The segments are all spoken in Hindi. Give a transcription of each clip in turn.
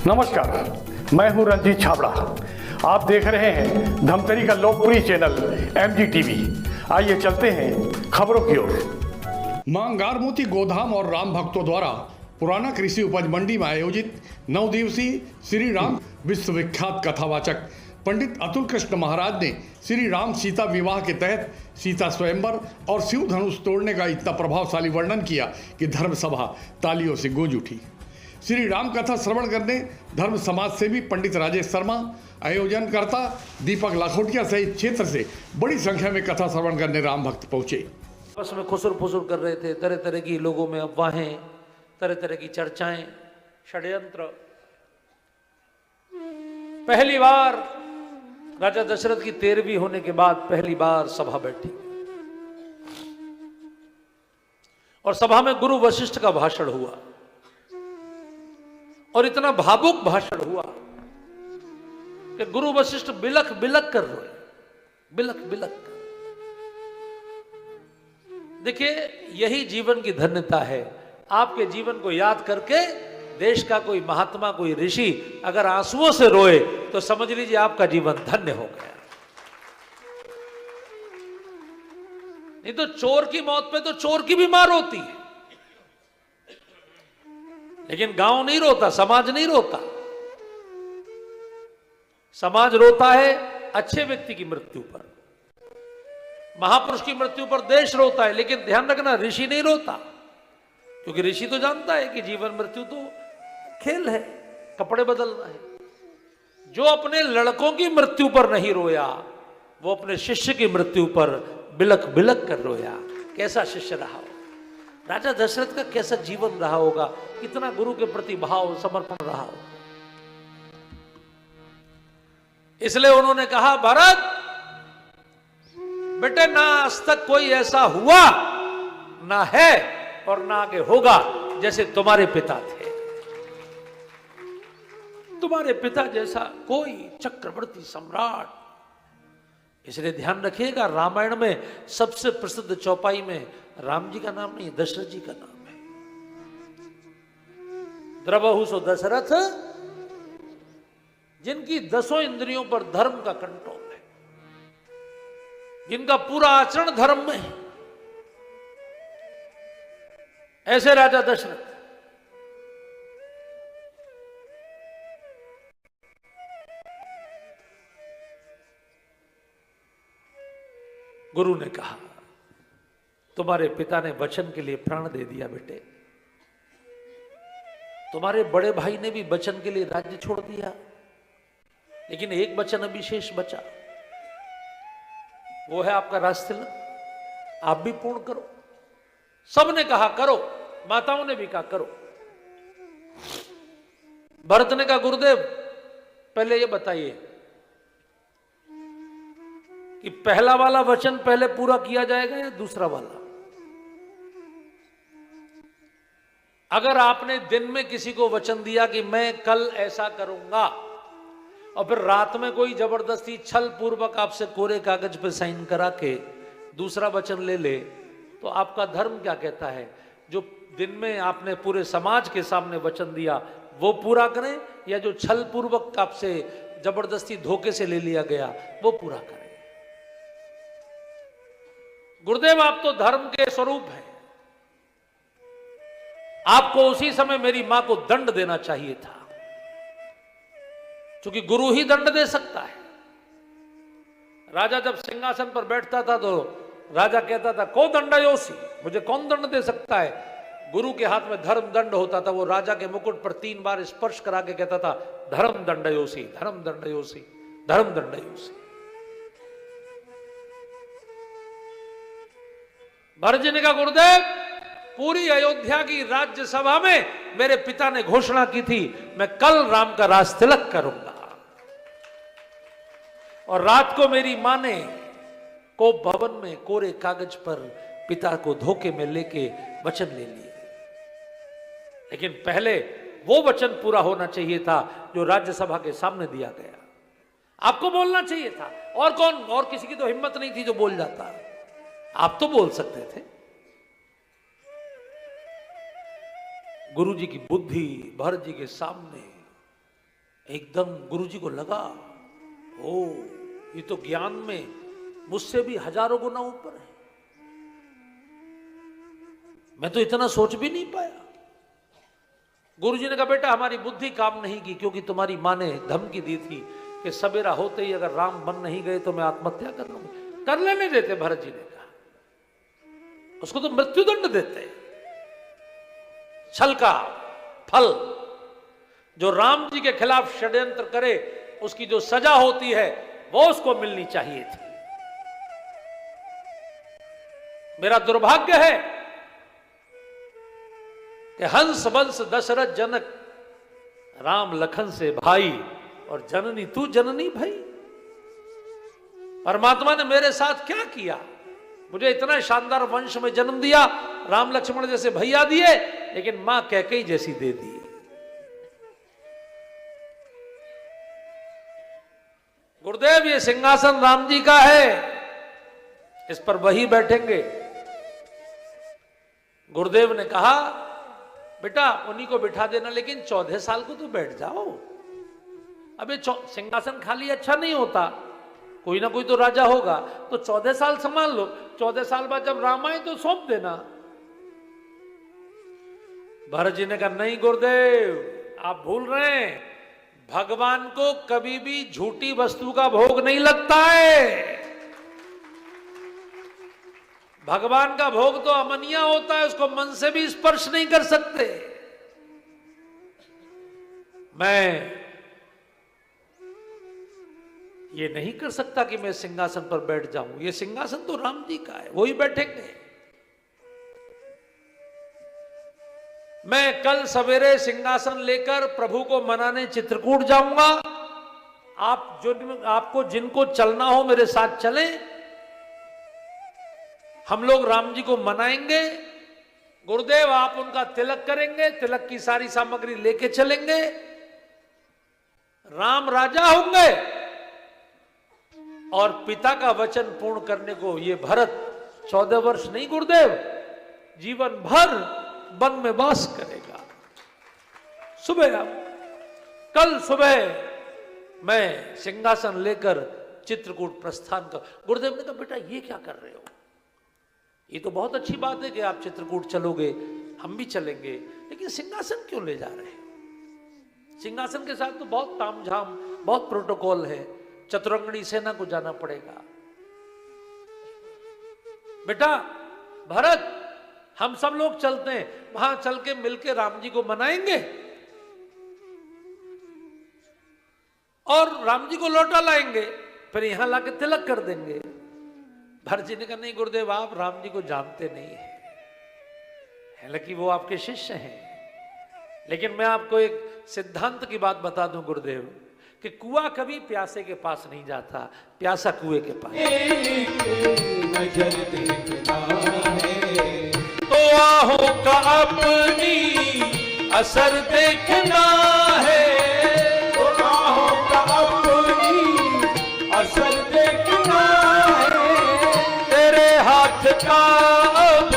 नमस्कार, मैं हूं रंजीत छाबड़ा। आप देख रहे हैं धमतरी का लोकप्रिय चैनल MGTV। आइए चलते हैं खबरों की ओर। मां गारमोती गोधाम और राम भक्तों द्वारा पुराना कृषि उपज मंडी में आयोजित 9 दिवसीय श्री राम विश्वविख्यात कथावाचक पंडित अतुल कृष्ण महाराज ने श्री राम सीता विवाह के तहत सीता स्वयंवर और शिव धनुष तोड़ने का इतना प्रभावशाली वर्णन किया कि धर्म सभा तालियों से गूंज उठी। श्री राम कथा श्रवण करने धर्म समाज सेवी पंडित राजेश शर्मा, आयोजनकर्ता दीपक लाखोटिया सहित क्षेत्र से बड़ी संख्या में कथा श्रवण करने राम भक्त पहुंचे। आपस में खुसुर फुसुर कर रहे थे, तरह तरह की लोगों में अफवाहें, तरह तरह की चर्चाएं, षड्यंत्र। पहली बार राजा दशरथ की 13वीं होने के बाद पहली बार सभा बैठी और सभा में गुरु वशिष्ठ का भाषण हुआ और इतना भावुक भाषण हुआ कि गुरु वशिष्ठ बिलख बिलख कर रोए, बिलख बिलख कर। देखिए, यही जीवन की धन्यता है। आपके जीवन को याद करके देश का कोई महात्मा, कोई ऋषि अगर आंसुओं से रोए तो समझ लीजिए आपका जीवन धन्य हो गया। नहीं तो चोर की मौत पे तो चोर की भी मार होती है, लेकिन गांव नहीं रोता, समाज नहीं रोता। समाज रोता है अच्छे व्यक्ति की मृत्यु पर, महापुरुष की मृत्यु पर देश रोता है। लेकिन ध्यान रखना, ऋषि नहीं रोता, क्योंकि ऋषि तो जानता है कि जीवन मृत्यु तो खेल है, कपड़े बदलना है। जो अपने लड़कों की मृत्यु पर नहीं रोया, वो अपने शिष्य की मृत्यु पर बिलख बिलख कर रोया। कैसा शिष्य रहा हो, राजा दशरथ का कैसा जीवन रहा होगा, कितना गुरु के प्रति भाव समर्पण रहा होगा। इसलिए उन्होंने कहा, भरत बेटे, ना आज तक कोई ऐसा हुआ, ना है और ना आगे होगा जैसे तुम्हारे पिता थे। तुम्हारे पिता जैसा कोई चक्रवर्ती सम्राट। इसलिए ध्यान रखिएगा, रामायण में सबसे प्रसिद्ध चौपाई में राम जी का नाम नहीं, दशरथ जी का नाम है। द्रवहु सो दशरथ, जिनकी 10 इंद्रियों पर धर्म का कंट्रोल है, जिनका पूरा आचरण धर्म में है, ऐसे राजा दशरथ। गुरु ने कहा, तुम्हारे पिता ने वचन के लिए प्राण दे दिया बेटे। तुम्हारे बड़े भाई ने भी वचन के लिए राज्य छोड़ दिया, लेकिन एक वचन अभी शेष बचा, वो है आपका राजतिलक। आप भी पूर्ण करो। सबने कहा करो, माताओं ने भी कहा करो। भरत ने कहा, गुरुदेव पहले ये बताइए कि पहला वाला वचन पहले पूरा किया जाएगा या दूसरा वाला? अगर आपने दिन में किसी को वचन दिया कि मैं कल ऐसा करूंगा, और फिर रात में कोई जबरदस्ती छल पूर्वक आपसे कोरे कागज पर साइन करा के दूसरा वचन ले ले, तो आपका धर्म क्या कहता है? जो दिन में आपने पूरे समाज के सामने वचन दिया वो पूरा करें, या जो छल पूर्वक आपसे जबरदस्ती धोखे से ले लिया गया वो पूरा करें? गुरुदेव, आप तो धर्म के स्वरूप हैं, आपको उसी समय मेरी मां को दंड देना चाहिए था, क्योंकि गुरु ही दंड दे सकता है। राजा जब सिंहासन पर बैठता था तो राजा कहता था, को दंडयोसी, मुझे कौन दंड दे सकता है? गुरु के हाथ में धर्म दंड होता था, वो राजा के मुकुट पर 3 बार स्पर्श करा के कहता था, धर्म दंडयोसी, धर्म दंडयोसी, धर्म दंडयोसी। भरत जी ने कहा, गुरुदेव पूरी अयोध्या की राज्यसभा में मेरे पिता ने घोषणा की थी, मैं कल राम का राजतिलक करूंगा। और रात को मेरी मां ने को भवन में कोरे कागज पर पिता को धोखे में लेके वचन ले लिए, लेकिन पहले वो वचन पूरा होना चाहिए था जो राज्यसभा के सामने दिया गया। आपको बोलना चाहिए था, और कौन, और किसी की तो हिम्मत नहीं थी जो बोल जाता। आप तो बोल सकते थे। गुरु जी की बुद्धि भरत जी के सामने एकदम गुरुजी को लगा, ओ ये तो ज्ञान में मुझसे भी हजारों गुना ऊपर है, मैं तो इतना सोच भी नहीं पाया। गुरुजी ने कहा बेटा हमारी बुद्धि काम नहीं की, क्योंकि तुम्हारी माँ ने धमकी दी थी कि सवेरा होते ही अगर राम बन नहीं गए तो मैं आत्महत्या कर लूंगी। कर लेने देते, भरत जी ने कहा, उसको तो मृत्युदंड देते। छल का फल, जो राम जी के खिलाफ षड्यंत्र करे उसकी जो सजा होती है वो उसको मिलनी चाहिए थी। मेरा दुर्भाग्य है कि हंस वंश दशरथ जनक राम लखन से भाई, और जननी तू जननी भाई। परमात्मा ने मेरे साथ क्या किया, मुझे इतना शानदार वंश में जन्म दिया, राम लक्ष्मण जैसे भैया दिए, लेकिन मां कैकेयी जैसी दे दी। गुरुदेव ये सिंहासन राम जी का है, इस पर वही बैठेंगे। गुरुदेव ने कहा बेटा उन्हीं को बिठा देना, लेकिन 14 साल को तो बैठ जाओ। अबे सिंहासन खाली अच्छा नहीं होता, कोई ना कोई तो राजा होगा, तो 14 साल संभाल लो, 14 साल बाद जब राम आए तो सौंप देना। भरत जी ने कहा नहीं गुरुदेव आप भूल रहे हैं, भगवान को कभी भी झूठी वस्तु का भोग नहीं लगता है। भगवान का भोग तो अमनिया होता है, उसको मन से भी स्पर्श नहीं कर सकते। मैं ये नहीं कर सकता कि मैं सिंहासन पर बैठ जाऊं, ये सिंहासन तो राम जी का है, वही बैठेंगे। मैं कल सवेरे सिंहासन लेकर प्रभु को मनाने चित्रकूट जाऊंगा। आप जो आपको जिनको चलना हो मेरे साथ चलें, हम लोग राम जी को मनाएंगे। गुरुदेव आप उनका तिलक करेंगे, तिलक की सारी सामग्री लेके चलेंगे। राम राजा होंगे और पिता का वचन पूर्ण करने को ये भरत 14 वर्ष नहीं गुरुदेव, जीवन भर वन में वास करेगा। सुबह कल सुबह मैं सिंहासन लेकर चित्रकूट प्रस्थान कर। गुरुदेव ने कहा बेटा ये क्या कर रहे हो, ये तो बहुत अच्छी बात है कि आप चित्रकूट चलोगे, हम भी चलेंगे, लेकिन सिंहासन क्यों ले जा रहे हैं? सिंहासन के साथ तो बहुत तामझाम, बहुत प्रोटोकॉल है, चतुरंगनी सेना को जाना पड़ेगा। बेटा भरत हम सब लोग चलते हैं, वहां चल के मिलके राम जी को मनाएंगे और राम जी को लौटा लाएंगे, फिर यहां लाके तिलक कर देंगे। भरत जी ने कहा नहीं गुरुदेव आप राम जी को जानते नहीं है, हालांकि वो आपके शिष्य हैं, लेकिन मैं आपको एक सिद्धांत की बात बता दूं गुरुदेव, कि कुआं कभी प्यासे के पास नहीं जाता, प्यासा कुएं के पास। नजर देखना है तो आहों का अपनी असर देखना है, तो आहों का अपनी असर देखना है, तेरे हाथ का अब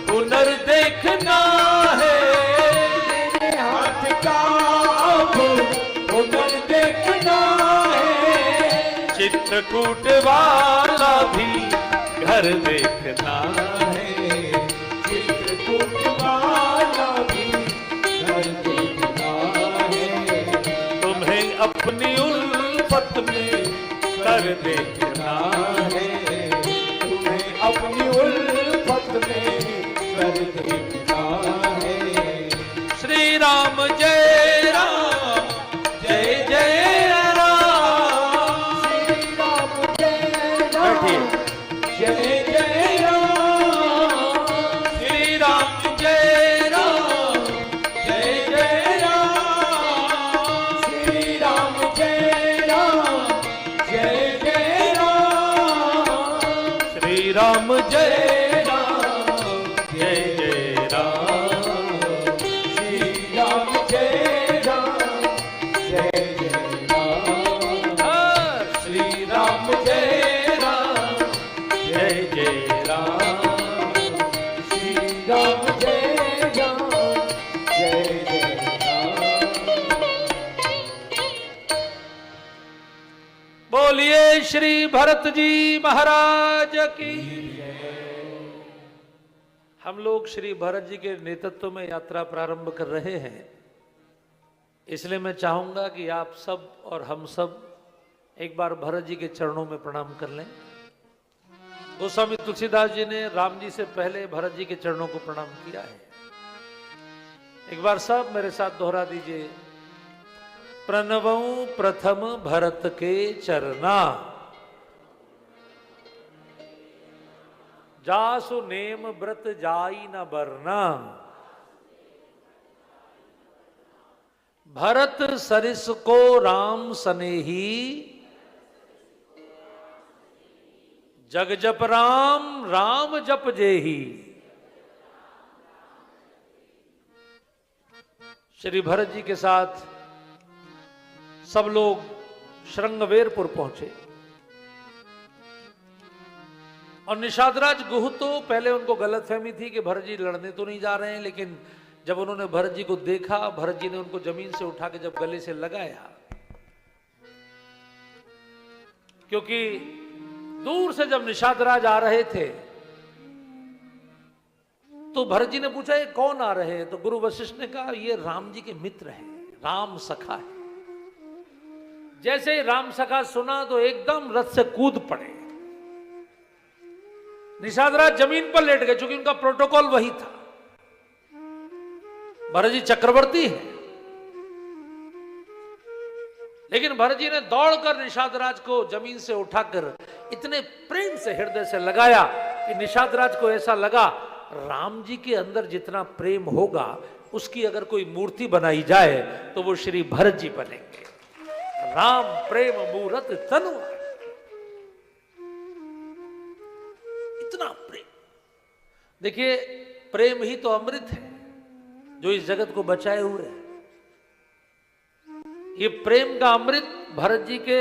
हुनर देखना है, तेरे हाथ का अब हुनर देखना है, चित्रकूट वाला भी घर देखना है, चित्रकूट वाला भी घर देखना है, तुम्हें अपनी उल्फत में कर देखना है, तुम्हें अपनी उल्फत में कर देखना है। श्री राम जय राम जय जय राम, श्री राम जय राम जय जय राम, श्री राम जय राम जय जय राम, श्री राम जय राम जय जय राम, श्री राम जय राम जय जय राम, श्री राम जय बोलिए श्री भरत जी महाराज की। हम लोग श्री भरत जी के नेतृत्व में यात्रा प्रारंभ कर रहे हैं, इसलिए मैं चाहूंगा कि आप सब और हम सब एक बार भरत जी के चरणों में प्रणाम कर लें। गोस्वामी तुलसीदास जी ने राम जी से पहले भरत जी के चरणों को प्रणाम किया है। एक बार सब मेरे साथ दोहरा दीजिए। प्रणवं प्रथम भरत के चरना, जासु नेम व्रत जाई न बरना। भरत सरिस को राम सनेही, जग जप राम राम जप जेही। श्री भरत जी के साथ सब लोग श्रृंगवेरपुर पहुंचे और निषादराज गुह तो पहले उनको गलतफहमी थी कि भरत जी लड़ने तो नहीं जा रहे हैं, लेकिन जब उन्होंने भरत जी को देखा, भरत जी ने उनको जमीन से उठा के जब गले से लगाया, क्योंकि दूर से जब निषादराज आ रहे थे तो भरत जी ने पूछा ये कौन आ रहे हैं, तो गुरु वशिष्ठ ने कहा ये राम जी के मित्र हैं, राम सखा है। जैसे ही राम सखा सुना तो एकदम रथ से कूद पड़े। निषादराज जमीन पर लेट गए, क्योंकि उनका प्रोटोकॉल वही था। भरत जी चक्रवर्ती है, लेकिन भरत जी ने दौड़कर निषादराज को जमीन से उठाकर इतने प्रेम से हृदय से लगाया कि निषादराज को ऐसा लगा राम जी के अंदर जितना प्रेम होगा उसकी अगर कोई मूर्ति बनाई जाए तो वो श्री भरत जी बनेंगे। राम प्रेम मूरत तनु, इतना प्रेम। देखिए प्रेम ही तो अमृत है जो इस जगत को बचाए हुए है। ये प्रेम का अमृत भरत जी के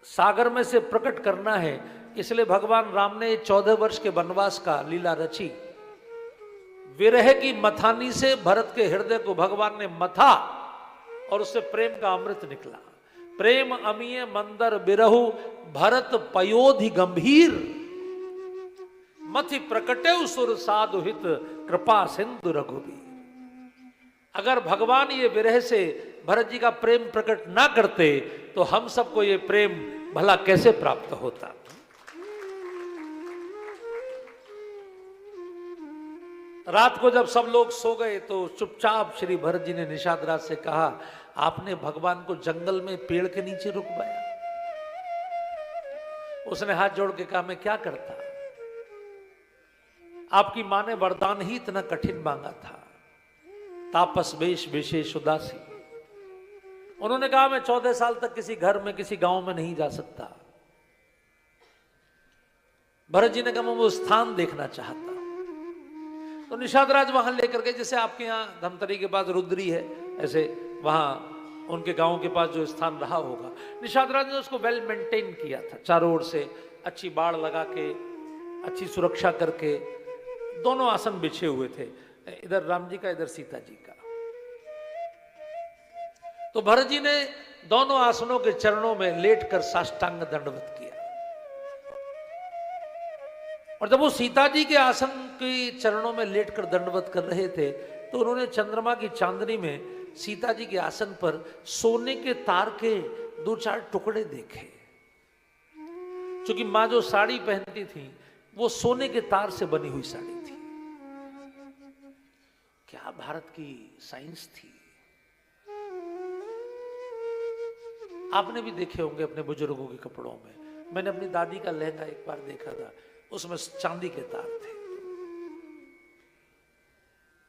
सागर में से प्रकट करना है, इसलिए भगवान राम ने 14 वर्ष के वनवास का लीला रची। विरह की मथानी से भरत के हृदय को भगवान ने मथा और उससे प्रेम का अमृत निकला। प्रेम अमीय मंदर बिरहु भरत पयोधि गंभीर, मथि प्रकटे सुर साधु हित कृपा सिंधु रघुबीर। अगर भगवान ये विरह से भरत जी का प्रेम प्रकट ना करते तो हम सबको ये प्रेम भला कैसे प्राप्त होता। रात को जब सब लोग सो गए तो चुपचाप श्री भरत जी ने निषादराज से कहा आपने भगवान को जंगल में पेड़ के नीचे रुकवाया। उसने हाथ जोड़ के कहा मैं क्या करता, आपकी मां ने वरदान ही इतना कठिन मांगा था, तापस वेश विशेष उदासी। उन्होंने कहा मैं 14 साल तक किसी घर में किसी गांव में नहीं जा सकता। भरत जी ने कहा मैं वो स्थान देखना चाहता। तो निषादराज वहां लेकर गए, जैसे आपके यहाँ धमतरी के पास रुद्री है, ऐसे वहां उनके गांव के पास जो स्थान रहा होगा, निषादराज ने उसको वेल मेंटेन किया था। चारों ओर से अच्छी बाड़ लगा के, अच्छी सुरक्षा करके दोनों आसन बिछे हुए थे, इधर राम जी का इधर सीता जी का। तो भरत जी ने दोनों आसनों के चरणों में लेटकर साष्टांग दंडवत किया। और जब वो सीता जी के आसन के चरणों में लेटकर दंडवत कर रहे थे तो उन्होंने चंद्रमा की चांदनी में सीता जी के आसन पर सोने के तार के 2-4 टुकड़े देखे। क्योंकि मां जो साड़ी पहनती थी वो सोने के तार से बनी हुई साड़ी थी। क्या भारत की साइंस थी। आपने भी देखे होंगे अपने बुजुर्गों के कपड़ों में। मैंने अपनी दादी का लहंगा एक बार देखा था, उसमें चांदी के तार थे।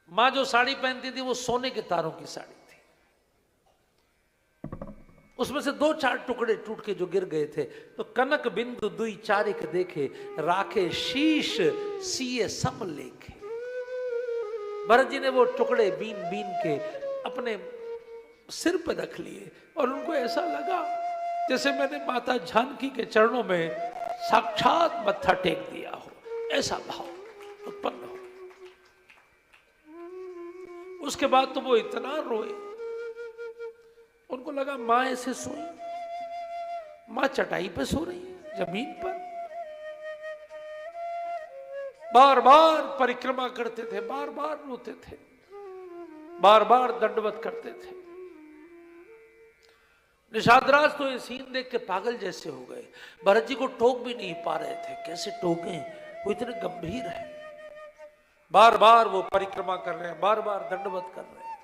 मां जो साड़ी पहनती थी वो सोने के तारों की साड़ी थी। उसमें से 2-4 टुकड़े टूट के जो गिर गए थे तो कनक बिंदु दुई चारिक देखे, राखे शीश सीए सब लेखे। भरत जी ने वो टुकड़े बीन बीन के अपने सिर पर रख लिए और उनको ऐसा लगा जैसे मैंने माता जानकी के चरणों में साक्षात मत्था टेक दिया हो, ऐसा भाव उत्पन्न हो। उसके बाद तो वो इतना रोए, उनको लगा मां ऐसे सोई, मां चटाई पे सो रही है, जमीन पर। बार बार परिक्रमा करते थे, बार बार रोते थे, बार बार दंडवत करते थे। निषादराज तो ये सीन देख के पागल जैसे हो गए। भरत जी को टोक भी नहीं पा रहे थे, कैसे टोकें, वो इतने गंभीर है। बार बार वो परिक्रमा कर रहे हैं, बार बार दंडवत कर रहे हैं।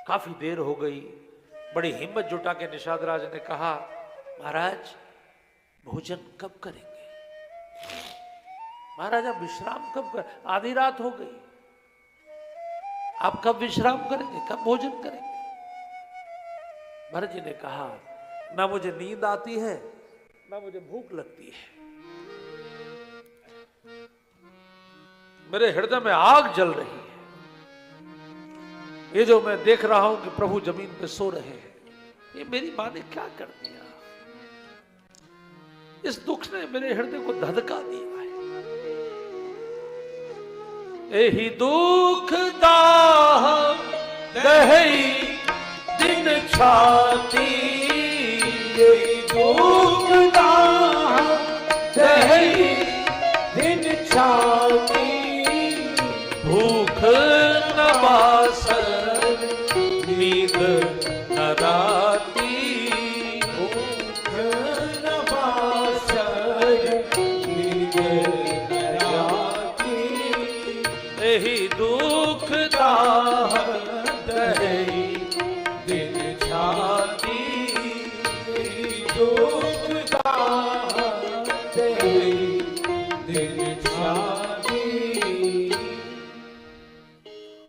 काफी देर हो गई। बड़ी हिम्मत जुटा के निषादराज ने कहा, महाराज भोजन कब करेंगे? महाराज आप विश्राम कब कर, आधी रात हो गई, आप कब विश्राम करेंगे, कब भोजन करेंगे? भरत जी ने कहा, ना मुझे नींद आती है, ना मुझे भूख लगती है। मेरे हृदय में आग जल रही है। ये जो मैं देख रहा हूं कि प्रभु जमीन पे सो रहे हैं, ये मेरी मां ने क्या कर दिया? इस दुख ने मेरे हृदय को धधका दिया है। यही दुख दाह दही दिन छाती, यही दुख दाह दही दिन छाती, भूख न बासन नींद